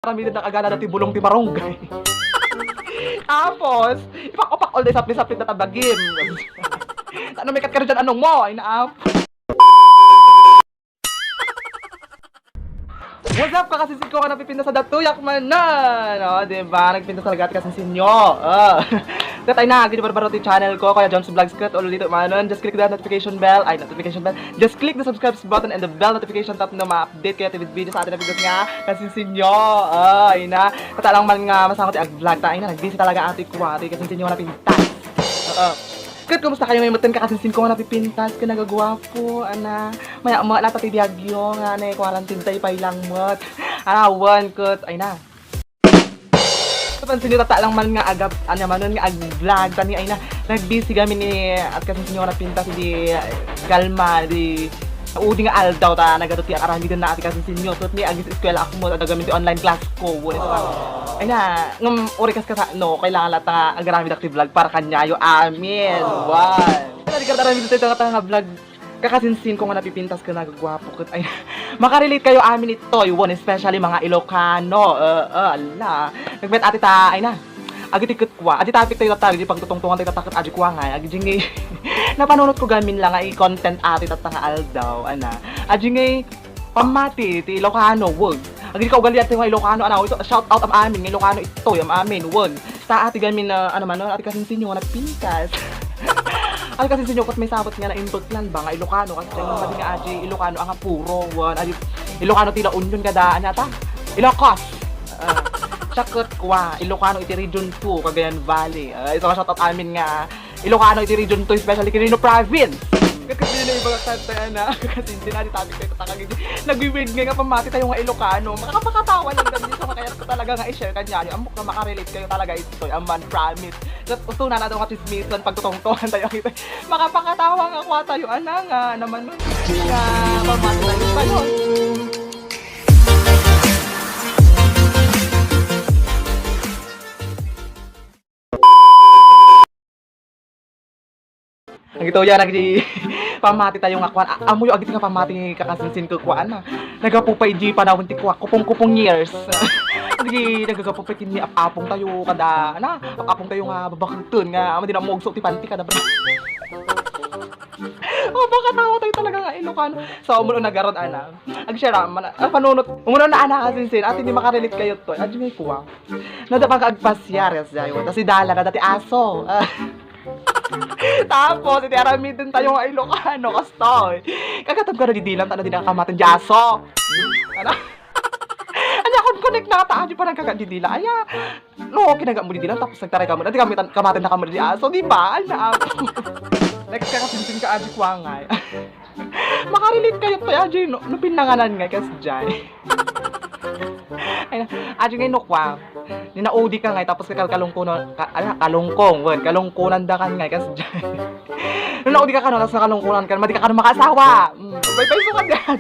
Kami din nakagana na tibulong ti barangay. Tapos, ipak-upak all day sapli-sapli na tabagim. Ano may katkara dyan anong mo? Ay naap. What's up, kakasinsin ko ka napipinta sa datuyak man na. No, diba? Nagpinta sa lagat kasinsin nyo. Katay na, gini barbaro ti channel ko, Kuya John's Vlogs Cut, ulo dito manon. Just click the notification bell, Just click the subscribe button and the bell notification tap na ma-update kayo with video sa atin na videos nga. Kasinsin nyo. Ay na. Katalang man nga masangot ang vlog ta. Ay na, nag-busy talaga ati kuwari. Kasinsin nyo nga napintas. Kat, kumusta kayo may mutin kakasinsin ko nga napipintas ka nagagwapo, ana. Maya mo, napatibiyagyo nga na quarantine tayo pa ilang mot. One cut, ay na. Pansin nyo tata lang man nga agap, ano man nga ag-vlog, tani ay na. Nag-busy kami ni, at kasinsin nyo nga napintas, di kalma, di udi nga aldaw ta, nagatuti ang arami din na ati kasinsin nyo. So, ni agis eskwela ako mo, at gamin ti online class ko. Ay na, ngam urikas ka sa, no, kailangan lahat nga agarami dakti vlog para kanyayo, amin. Wow. Kaya di ka tarami dito ito nga vlog, kakasinsin ko nga napipintas ka nagagwapo kat. Ay, makarelate kayo amin ito, yun, especially mga Ilocano. Ala, nagbet ati ta, ay na, agi tikot kwa, adi topic tayo tatag, di pagtutungtungan tayo tatakot, adi kwa nga, agi jingi, napanunot ko gamin lang, ay content ati tatanga aldaw, ana, adi ngay, pamati, ti Ilocano, wag. Agi ka ugali ati mga Ilocano, ana, ito, shout out am amin, ng Ilocano ito, am amin, wag. Sa ati gamin na, ano man, ati kasinsin nyo, nagpintas. Ati kasinsin nyo, kot may sabot nga na imbaglan ba, nga Ilocano, kasi dyan nga nga adi, Ilocano, ang puro, wag, adi, Ilocano tila union kadaan yata, Ilocos. Sakot kwa, Ilocano iti Region 2, Cagayan Valley. Ito nga shoutout amin nga, Ilocano iti Region 2, especially Quirino Province. Kasi na ibang kanta na, kasi hindi na topic tayo tatakagin. Nag-weird nga pamati tayo nga Ilocano. Makakapakatawa lang dyan dito, kaya ko talaga nga i-share kanya. Amok na makarelate kayo talaga ito, aman, promise. At gusto na natin nga chismisan, pagtutongtongan tayo. Makapakatawa nga kwa tayo, ana nga, naman nun. Nga, pamati tayo pa yun. Ang ito yan, pamati tayo nga kwan. Amoy agit nga pamati kakasinsin ko kwan na. Nagapupay di panahon ti kwa, kupong years. Agi nagagapupay kini apapong tayo kada na, apapong tayo nga babakton nga, amo din amog ti panti kada bra. Oh, baka tawa tayo talaga nga Ilocano. So, umuno nagaron ana. Ag-share man, panunot. Umuno na ana kasinsin, at hindi makarelate kayo to. Adi may kuwa. Nada pang agpasyar dayo. Tas si Dala na dati aso. Tapos, iti arami din tayo nga Ilocano, kastoy. Kagatab ka na didilang, tala din ang kamatin di aso. Ano? Anya, kung connect na taan, di pa nang kagadidila. Aya, no, kinaga mo didilang, tapos nagtaray ka mo. Ati kamatin na ka mo di aso, di ba? Anya, next ka kasinsin ka, adi kwa nga. Makarelate kayo to, adi, no pinanganan nga, kas dyan. Ay, adi nga inukwa. Ninaudi ka nga, tapos kalungkunan, kalungkunan da kan nga, kasi dyan. Nung naudi ka ka, tapos nakalungkunan ka, madi ka makasawa. Bye-bye so ka dyan.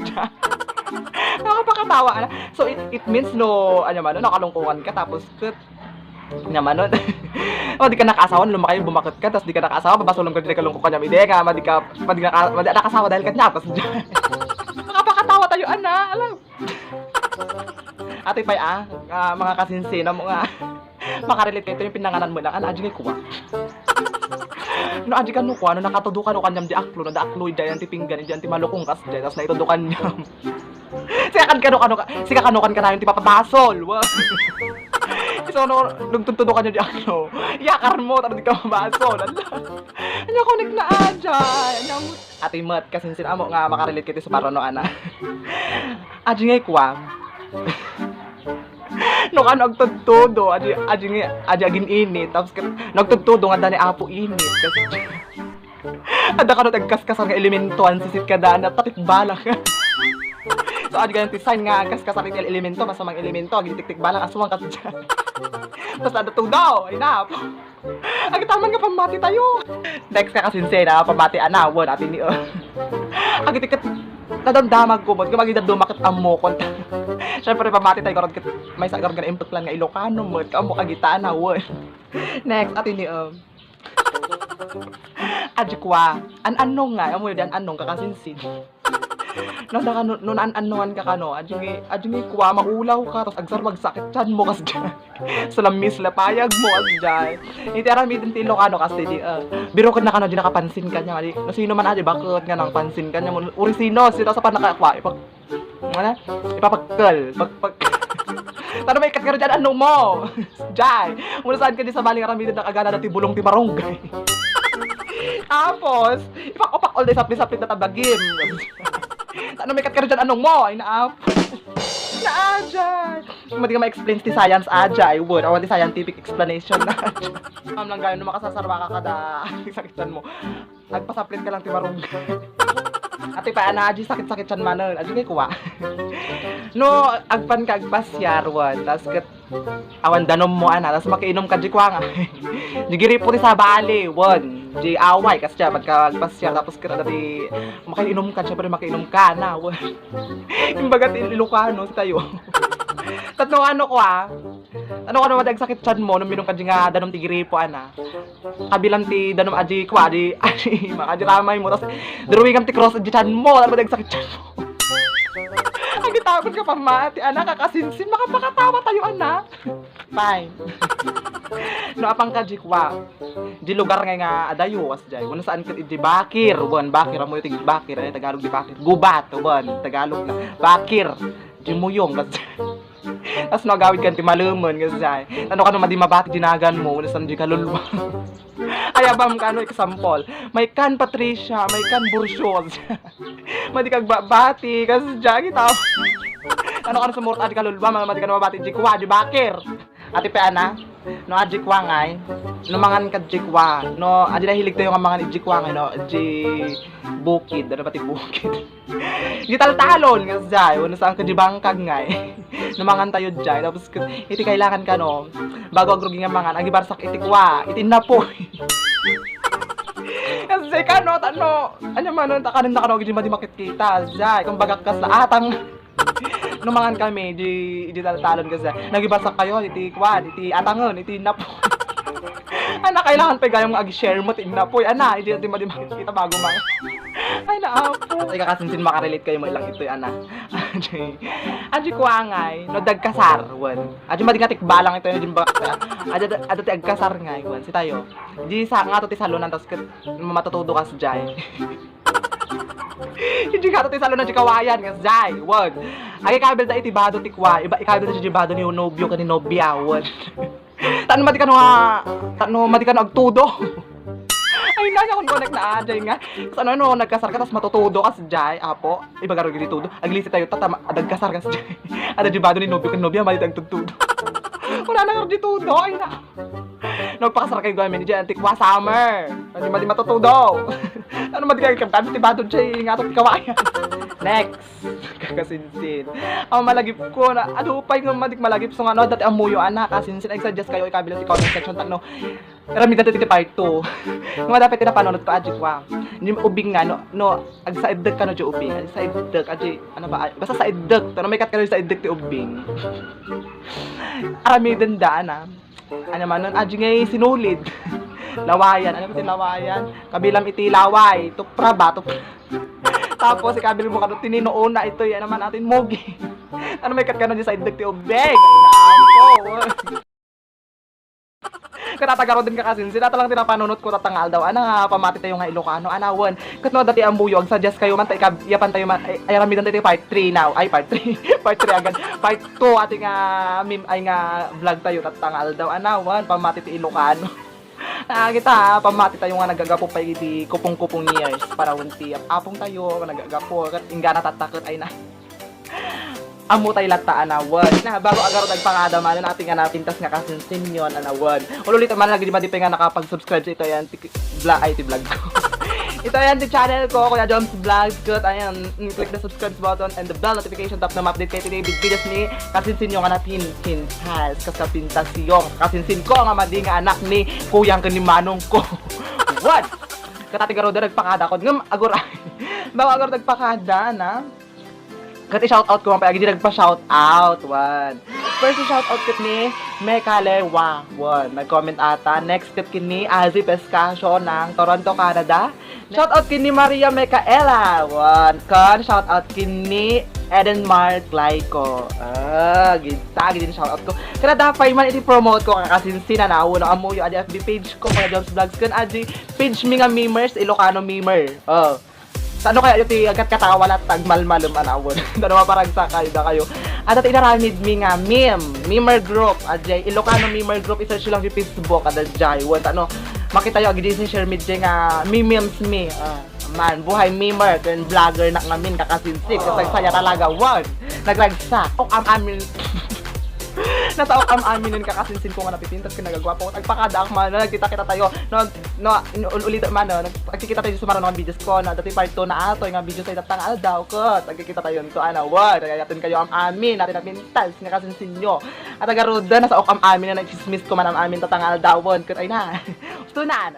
Nakapakatawa. So, it means no, ano man, nakalungkunan ka, tapos, naman nun. O, di ka nakasawa, lumakay, bumakot ka, tapos di ka nakasawa, babasulong ka, di ka kalungkukan niya, hindi ka, madi nakasawa dahil ka niya, tapos dyan. Nakapakatawa tayo, ana, alam. Ate pay mga kasinsina mo nga makarelate kayo, ito yung pinanganan mo lang, aji ngay kuwa. No, aji ka no kuwa, no nakatudukan o kanyam di aklo, no da aklo dayan ti pinggan, di malukong kas dyan, tapos naitudukan niyam. Sika kanukan ka na yung ti papabasol, wow. So, no, nagtutudukan niya di aklo, iyakar mo, taro di ka mabasol, ano connect na dyan, ate mat, kasinsina mo nga makarelate kayo sa parano, ana. Aji ngay kuwa. No ka nagtudtudo, aji agin init, tapos nagtudtudo nga dani apo init kasi ada ka no tagkaskasan nga elementuan sisit ka dana tapit bala ka. So aji ganyan design nga kaskasan nga elemento basta mang elemento agi tik-tik bala aswang ka dyan. Tapos ada tudaw, ay na. Agi taman nga pamati tayo. Next ka kasinsena, pamati anawon atin ni agi tiket nadamdamag ko mo, magiging dumakit amo kon. Siyempre pamati tayo karon may sagar nga input plan nga Ilocano mo, kamo kagitaan na won. Next atin ni adjekwa. An anong nga, amo yan anong kakasinsin. No, naka no anuan ka kano, adjungi kuwa maulaw ka tapos agsar magsakit tiyan mo kas dyan. Sa lamis lapayag mo as dyan. Iti arami din tilo kano kasi di biro ka na kano di nakapansin ka niya. No sino man adi bakit nga nang pansin ka niya mo uri sino sino sa panakakwa ipapagkal pag Tano may kakaro dyan, ano mo? Jai, muna saan ka di sa baling arami din nakagana na tibulong timarunggay. Tapos, ipak-opak all day sapli-sapli na tabagim. Tano may kakaro dyan, anong mo? Ay naap. Na-ajay. Hindi ka ma-explain ti science, ajay. Wood, awan ti scientific explanation na. Lang gano'n makasasarwa ka kada sakitan mo. Nagpasaplit ka lang timarunggay. Ati pa ana aji sakit-sakit chan manen, aji kay kuwa. No, agpan ka agpasyar wan, tas ket awan danom mo ana, tas makainom ka di kwa nga. Digiri po sa bali, wan. Di away kas siya pagka agpasyar tapos ket dati makainom ka siya pero makainom ka na, wan. Imbaga Ilocano sa tayo. Tatno ano ko ano ka naman sakit chan mo nung minum ka di nga danom tigiri po ana. Kabilang ti danom aji kwa di makaji ramay mo tas druwi kam ti cross aji chan mo ano ba sakit chan mo. Ang gitakot ka pa mati anak kakasinsin makapakatawa tayo anak. Fine. No apang ka di kwa. Di lugar nga adayo as jay. Kuno saan ka di Bakir, bon Bakir mo ti Bakir ay Tagalog di Bakir. Gubat bon Tagalog na. Bakir. Di muyong kasi. Tapos nagawid ka ti maluman kasi. Ano ka naman di mabati dinagan mo, wala saan di kalulwa. Ay abam ka ano example. May kan Patricia, may kan Bursios. Madi kag bati kasi diyan kita. Ano ka sa murta di kalulwa, madi ka na mabati di kuwa di Bakir. Ati pe ana, no adji kwa ngay, no mangan ka jikwa, no adji na hilig tayo nga mangan ijikwa ngay, no adji bukid, ano pati bukid. Di taltalon nga jay, wala saan ka di bangkag ngay. No mangan tayo jay, tapos iti kailangan ka no, bago agrugi nga mangan, agi barsak itikwa, itinapoy. Kasi ka no, ano man, takanin na ka no, di makikita, jay, kung bagak ka sa atang. Numangan kami, di talon kasi nagibasak kayo, iti kwan, iti atangon, iti napo. Ana, kailangan pa gayong ag-share mo, iti napo. Ana, hindi makikita bago mga. Ay, naapo. Ay, kakasinsin makarelate kayo mo ilang ito, ana. Adji ko angay, no dagkasar, wan. Adji madingatik balang ito, adji ba, adji ti agkasar ngay, wan, si tayo. Di sa, nga to ti salunan, tapos matutudo ka sa jay. Hindi ka to ti salunan, di kawayan, nga jay, wan. Ay kabel da iti bado ti kwa, iba ikabel da ti bado ni nobyo ka ni nobya, wan. Tano mati ka no agtudo. Ay na akong connect na ajay nga. Kasi ano nagkasar ka tas matutudo ka sa jay, apo. Iba garo gidi tudo. Aglisi tayo tata adagkasar ka sa jay. Ada di bado ni nobyo ka ni nobya mali agtudo. Wala na garo di tudo, ay na. Nagpakasar kay gamin di antik wa summer. Hindi matutudo. Ano madigay ka kami ti bado jay nga to kawayan. Next, kakasinsin. Ang malagip ko na, ano pa yung malagip so nga no, dati amuyo anak, kasinsin, ay suggest kayo ikabilang ti comment section, no, rami dati ti part 2. Nga dapat tinapanood ko, adjik wa. Hindi ubing nga, no, ag sa iddag ka no, di ubing, ag sa iddag, adjik, ano ba, basta sa iddag, no, may kat ka no, sa iddag ti ubing. Arami danda, ano man nun, adjik ngay sinulid. Lawayan, ano ba ti lawayan? Kabilang iti laway, tupra ba, tupra. Tapos ikabil mo ka doon tininoona ito yan naman natin mogi. Ano may kat ka na dyan sa iddag ti ubeg. Ay nako. Katatagaro din ka kasi sila talang tinapanunot ko tatangal daw. Ana nga pamati tayo nga Ilocano. Anawan. Kat no dati ang buyog suggest kayo man yapan tayo man ay ramidan tayo part 3 now. Ay part 3. Part 3 agad. Part 2 ating meme ay nga vlog tayo tatangal daw. Anawan pamati ti Ilocano. Kita pamati tayo nga nagagapo pa iti kupong-kupong years para unti apong tayo nagagapo kat ingana tatakot ay na amo tayo lataan awan na bago agaro nagpangadaman na natin nga napintas nga kasinsin yun anawan ulit man lagi di ba di pa nga nakapag-subscribe sa ito yan ti vlog ko. Ito yan, the channel ko, Kuya Joms Vlogs. Good, ayan, click the subscribe button and the bell notification top na ma-update kayo today with videos ni kasinsin yung nga natin, Pintas, kasintas yung kasinsin ko nga madi nga anak ni Kuyang Kanimanong ko. What? Katati garo da nagpakada ko, ngam agora, bago agora nagpakada na, kati shoutout ko man pa, hindi nagpa-shoutout, one. First shoutout kat ni Mekalewa. Nag-comment ata. Next kat kini Azzy Pescasio ng Toronto, Canada. Shoutout kini Maria Micaela. Shoutout kini Edenmark Glyco. Gitagi din shoutout ko. Kaya dapat man iti-promote ko kakasinsin na nauna amo yung FB page ko para Jobs Vlogs kan adi page mi nga memers Ilocano memer. Sa ano kaya yung agad katawalat tagmalmalum anawon. Dalawa parang sakay da kayo. At inaramid mi nga memer group adjay Ilocano memer group i-search lang sa Facebook adjay. Ano makita yo agdi share mid nga memes mi. Man, buhay memer and vlogger na ngamin kakasinsik kasi saya talaga nagragsa amin nasa amin kakasinsin ko nga napipintas ka nagagwapo ko tagpakadaak man nagkita-kita tayo ulit man nagkikita tayo sa mga videos ko na dati part 2 na ato nga video sa itatang daw ko nagkikita tayo nito nagayatin kayo amin natin napintas nga kasinsin nyo at agaruda nasa amin na nagchismis ko man amin tatang aldawon kat ay na tunan